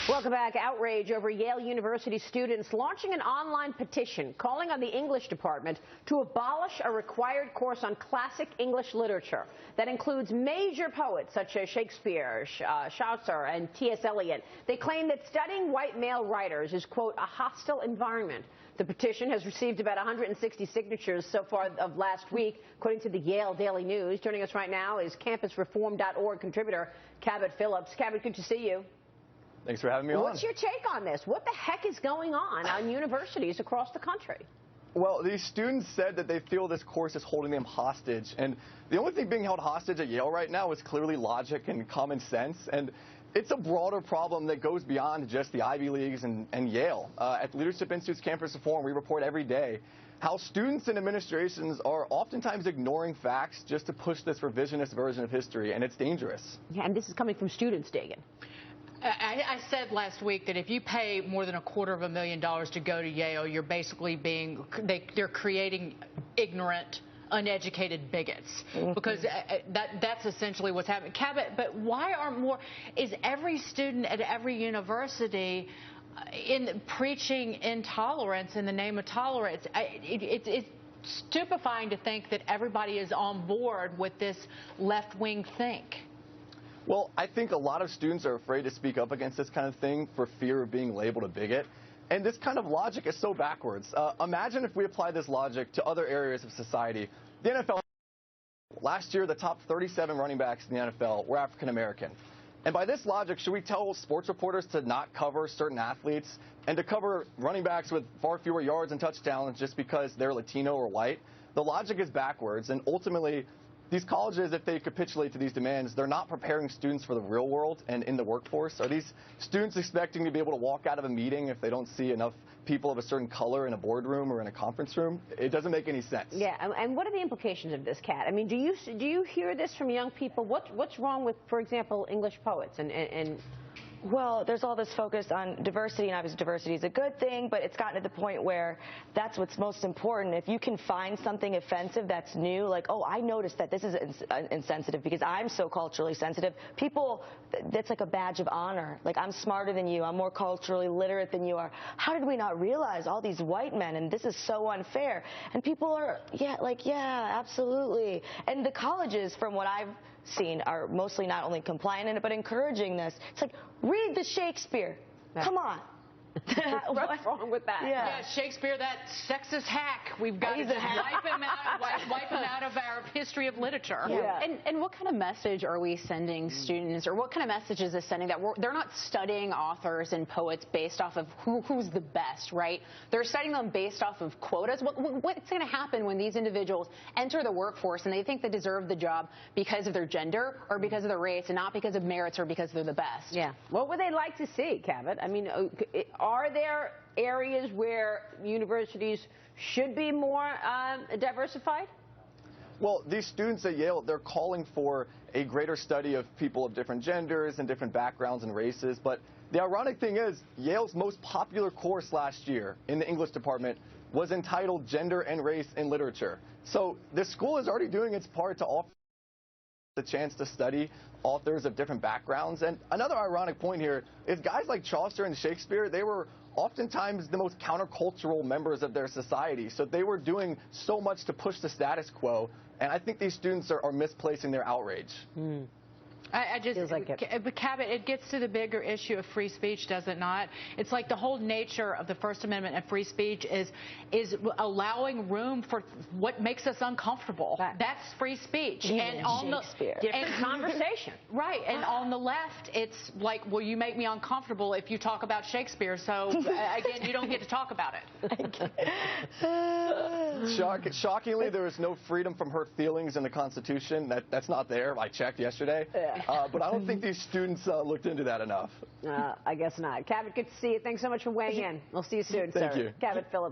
Welcome back. Outrage over Yale University students launching an online petition calling on the English department to abolish a required course on classic English literature that includes major poets such as Shakespeare, Chaucer, and T.S. Eliot. They claim that studying white male writers is, quote, a hostile environment. The petition has received about 160 signatures so far of last week, according to the Yale Daily News. Joining us right now is campusreform.org contributor Cabot Phillips. Cabot, good to see you. Thanks for having me on. What's your take on this? What the heck is going on universities across the country? Well, these students said that they feel this course is holding them hostage. And the only thing being held hostage at Yale right now is clearly logic and common sense. And it's a broader problem that goes beyond just the Ivy Leagues and Yale. At Leadership Institute's Campus Reform, we report every day how students and administrations are oftentimes ignoring facts just to push this revisionist version of history, and it's dangerous. Yeah, and this is coming from students, Dagan. I said last week that if you pay more than $250,000 to go to Yale, you're basically they're creating ignorant, uneducated bigots, because that's essentially what's happening. Cabot, but why aren't more? Is every student at every university preaching intolerance in the name of tolerance? It's stupefying to think that everybody is on board with this left-wing think. Well, I think a lot of students are afraid to speak up against this kind of thing for fear of being labeled a bigot. And this kind of logic is so backwards. Imagine if we apply this logic to other areas of society. The NFL, last year, the top 37 running backs in the NFL were African American. And by this logic, should we tell sports reporters to not cover certain athletes and to cover running backs with far fewer yards and touchdowns just because they're Latino or white? The logic is backwards, and ultimately, these colleges, if they capitulate to these demands, they're not preparing students for the real world and in the workforce. Are these students expecting to be able to walk out of a meeting if they don't see enough people of a certain color in a boardroom or in a conference room? It doesn't make any sense. Yeah, and what are the implications of this, Kat? I mean, do you hear this from young people? What's wrong with, for example, English poets and Well, there's all this focus on diversity, and obviously diversity is a good thing, but it's gotten to the point where that's what's most important. If you can find something offensive that's new, like, oh, I noticed that this is insensitive because I'm so culturally sensitive, people, that's like a badge of honor. Like, I'm smarter than you, I'm more culturally literate than you are. How did we not realize all these white men, and this is so unfair? And people are, yeah, absolutely. And the colleges, from what I've seen, are mostly not only compliant in it, but encouraging this. It's like, read the Shakespeare. Come on. what's wrong with that? Yeah, Shakespeare, that sexist hack. We've got to just wipe him out of our history of literature. Yeah. And what kind of message are we sending students, or what kind of message is this sending that they're not studying authors and poets based off of who's the best, right? They're studying them based off of quotas. What's going to happen when these individuals enter the workforce and they think they deserve the job because of their gender or because of their race and not because of merits or because they're the best? Yeah. What would they like to see, Cabot? I mean, are there areas where universities should be more diversified? Well, these students at Yale, they're calling for a greater study of people of different genders and different backgrounds and races. But the ironic thing is, Yale's most popular course last year in the English department was entitled Gender and Race in Literature. So the school is already doing its part to offer the chance to study authors of different backgrounds. And another ironic point here is guys like Chaucer and Shakespeare, they were oftentimes the most countercultural members of their society. So they were doing so much to push the status quo. And I think these students are misplacing their outrage. But Cabot, it gets to the bigger issue of free speech, does it not? It's like the whole nature of the First Amendment and free speech is allowing room for what makes us uncomfortable. Right. That's free speech. And on Different conversation. Right. And on the left, it's like, well, you make me uncomfortable if you talk about Shakespeare. So, again, you don't get to talk about it. Shockingly, there is no freedom from hurt feelings in the Constitution. That's not there. I checked yesterday. Yeah. But I don't think these students looked into that enough. I guess not. Cabot, good to see you. Thanks so much for weighing in. We'll see you soon, sir. Thank you. Cabot Phillips.